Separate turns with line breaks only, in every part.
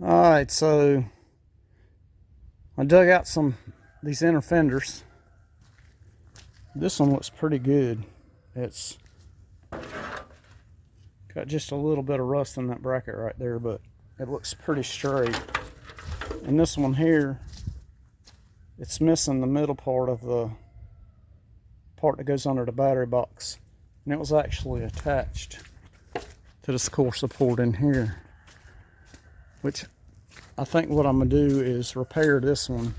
Alright, so I dug out these inner fenders. This one looks pretty good. It's got just a little bit of rust in that bracket right there, but it looks pretty straight. And this one here, it's missing the middle part of the part that goes under the battery box. And it was actually attached to this core support in here, which I think what I'm gonna do is repair this one.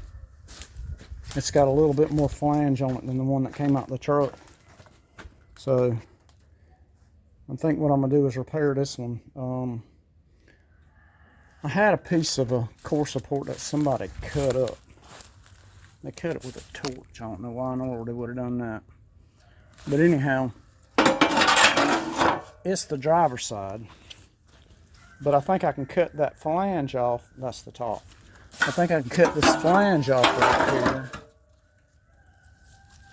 It's got a little bit more flange on it than the one that came out the truck. So I think what I'm gonna do is repair this one. I had a piece of a core support that somebody cut up. They cut it with a torch. I don't know why in the world they would have done that. But anyhow, it's the driver's side. But I think I can cut that flange off. That's the top. I think I can cut this flange off right here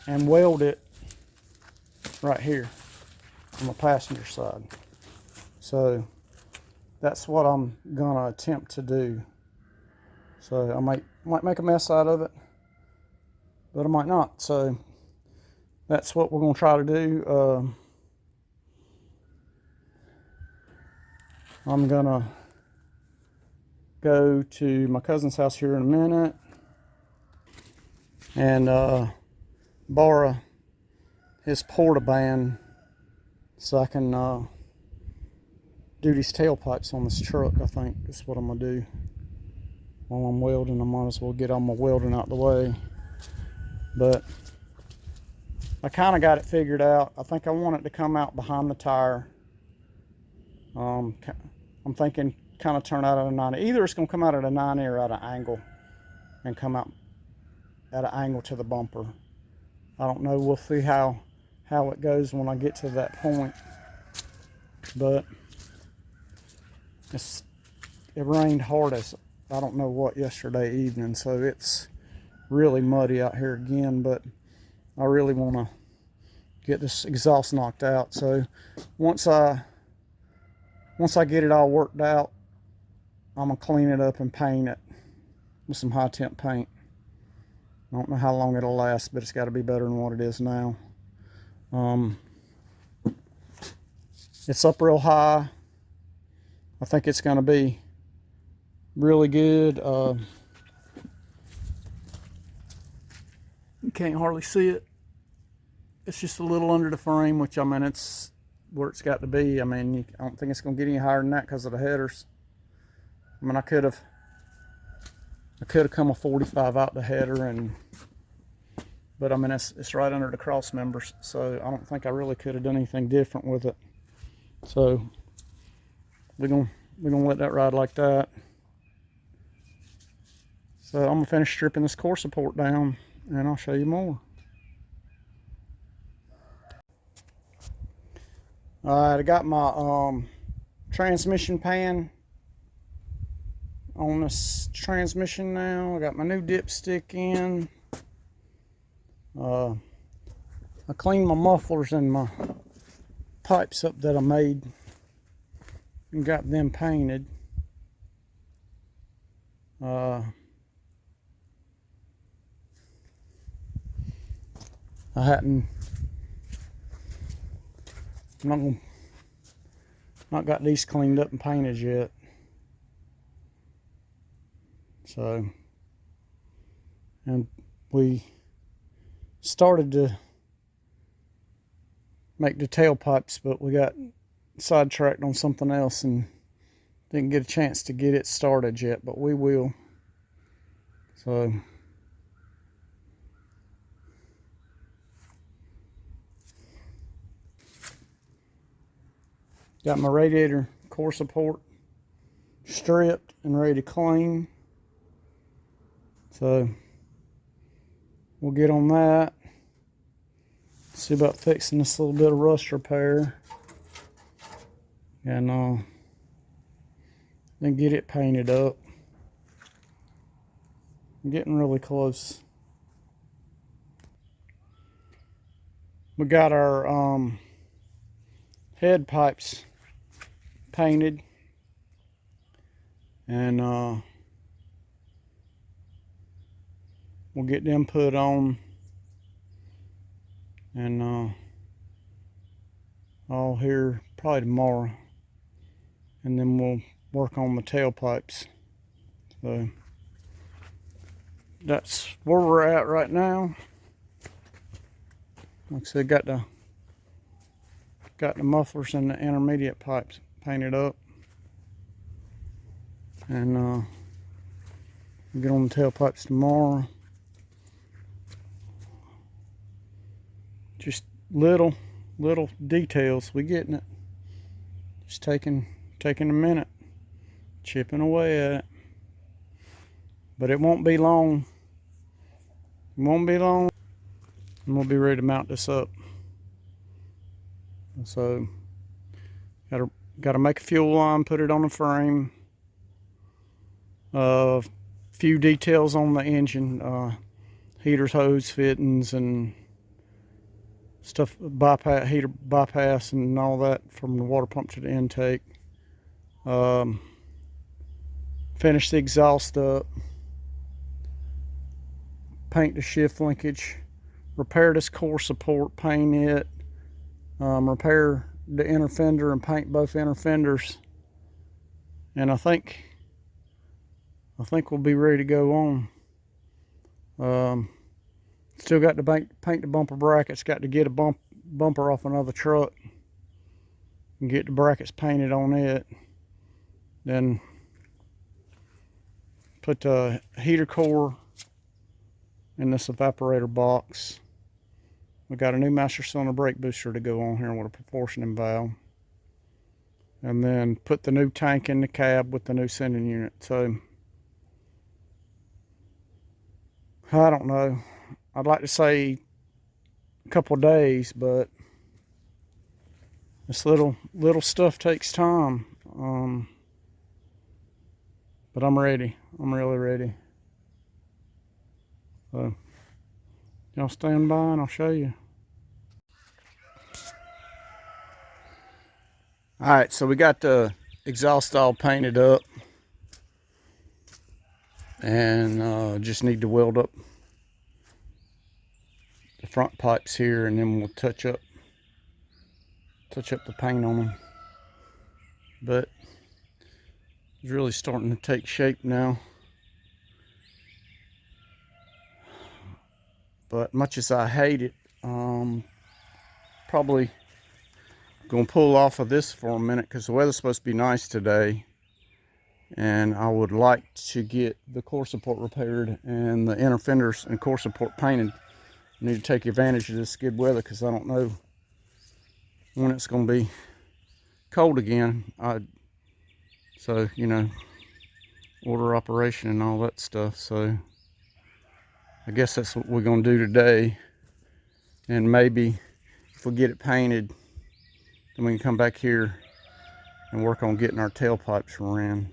and weld it right here on the passenger side. So that's what I'm gonna attempt to do. So I might make a mess out of it, but I might not. So that's what we're gonna try to do. I'm gonna go to my cousin's house here in a minute and borrow his porta-band so I can do these tailpipes on this truck. I think that's what I'm gonna do while I'm welding. I might as well get all my welding out the way. But I kind of got it figured out. I think I want it to come out behind the tire. I'm thinking kind of turn out at a 90. Either it's going to come out at a 90 or at an angle and come out at an angle to the bumper. I don't know. We'll see how it goes when I get to that point. But it rained hard as I don't know what yesterday evening, so it's really muddy out here again. But I really want to get this exhaust knocked out. So once I get it all worked out, I'm gonna clean it up and paint it with some high temp paint. I don't know how long it'll last, but it's got to be better than what it is now. It's up real high. I think it's gonna be really good. You can't hardly see it. It's just a little under the frame, which I mean, it's where it's got to be. I mean, I don't think it's going to get any higher than that because of the headers. I mean, I could have come a 45 out the header, but I mean, it's right under the cross members, so I don't think I really could have done anything different with it. So we're gonna let that ride like that. So I'm gonna finish stripping this core support down, and I'll show you more. Alright, I got my transmission pan on this transmission now. I got my new dipstick in. I cleaned my mufflers and my pipes up that I made and got them painted. I hadn't not got these cleaned up and painted yet. So, and we started to make the tailpipes, but we got sidetracked on something else and didn't get a chance to get it started yet, but we will. So got my radiator core support stripped and ready to clean. So we'll get on that. See about fixing this little bit of rust repair. And then get it painted up. I'm getting really close. We got our head pipes painted, and we'll get them put on, and all here probably tomorrow, and then we'll work on the tailpipes. So that's where we're at right now. Like I said, got the mufflers and the intermediate pipes painted up, and we'll get on the tailpipes tomorrow. Just little details, we getting it. Just taking a minute, chipping away at it. But it won't be long. It won't be long, and we'll be ready to mount this up. So gotta make a fuel line, put it on the frame. Few details on the engine, heaters, hose fittings, and stuff, bypass, heater bypass, and all that from the water pump to the intake. Finish the exhaust up, paint the shift linkage, repair this core support, paint it, repair the inner fender and paint both inner fenders, and I think we'll be ready to go on. Still got to paint the bumper brackets, got to get a bumper off another truck and get the brackets painted on it. Then put the heater core in this evaporator box. We got a new master cylinder brake booster to go on here with a proportioning valve. And then put the new tank in the cab with the new sending unit. So I don't know. I'd like to say a couple of days, but this little stuff takes time. But I'm ready. I'm really ready. So y'all stand by and I'll show you. Alright, so we got the exhaust all painted up, and just need to weld up the front pipes here, and then we'll touch up the paint on them. But it's really starting to take shape now. But much as I hate it, probably gonna pull off of this for a minute because the weather's supposed to be nice today, and I would like to get the core support repaired and the inner fenders and core support painted. I need to take advantage of this good weather because I don't know when it's going to be cold again. So, you know, order operation and all that stuff. So I guess that's what we're going to do today. And maybe if we get it painted, then we can come back here and work on getting our tailpipes ran.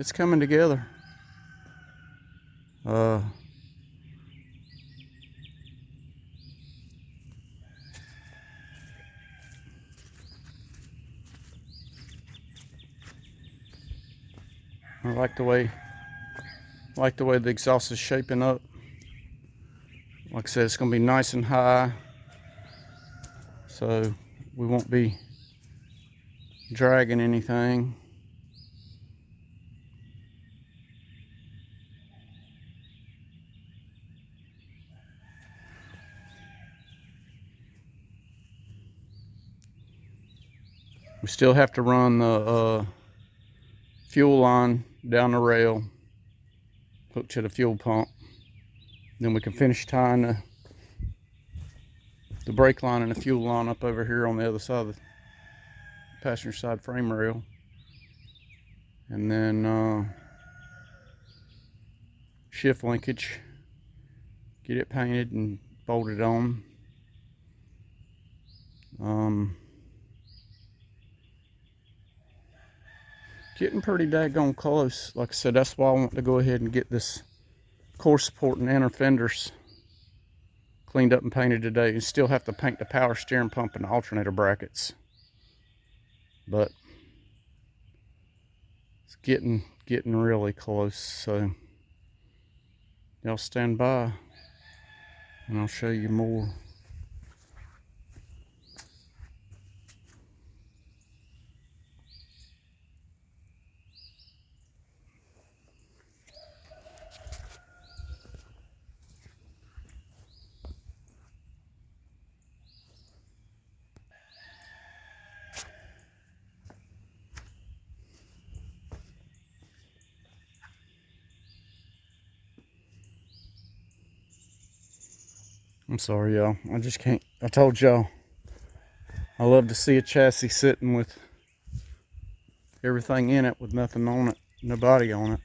It's coming together. I like the way the exhaust is shaping up. Like I said, it's going to be nice and high, so we won't be dragging anything. We still have to run the fuel line down the rail, hook to the fuel pump. Then we can finish tying the brake line and the fuel line up over here on the other side of the passenger side frame rail. And then shift linkage, get it painted and bolted on. Getting pretty daggone close. Like I said, that's why I want to go ahead and get this core support and inner fenders cleaned up and painted today. You still have to paint the power steering pump and the alternator brackets, but it's getting really close. So y'all stand by and I'll show you more. I'm sorry, y'all. I just can't. I told y'all I love to see a chassis sitting with everything in it with nothing on it, no body on it.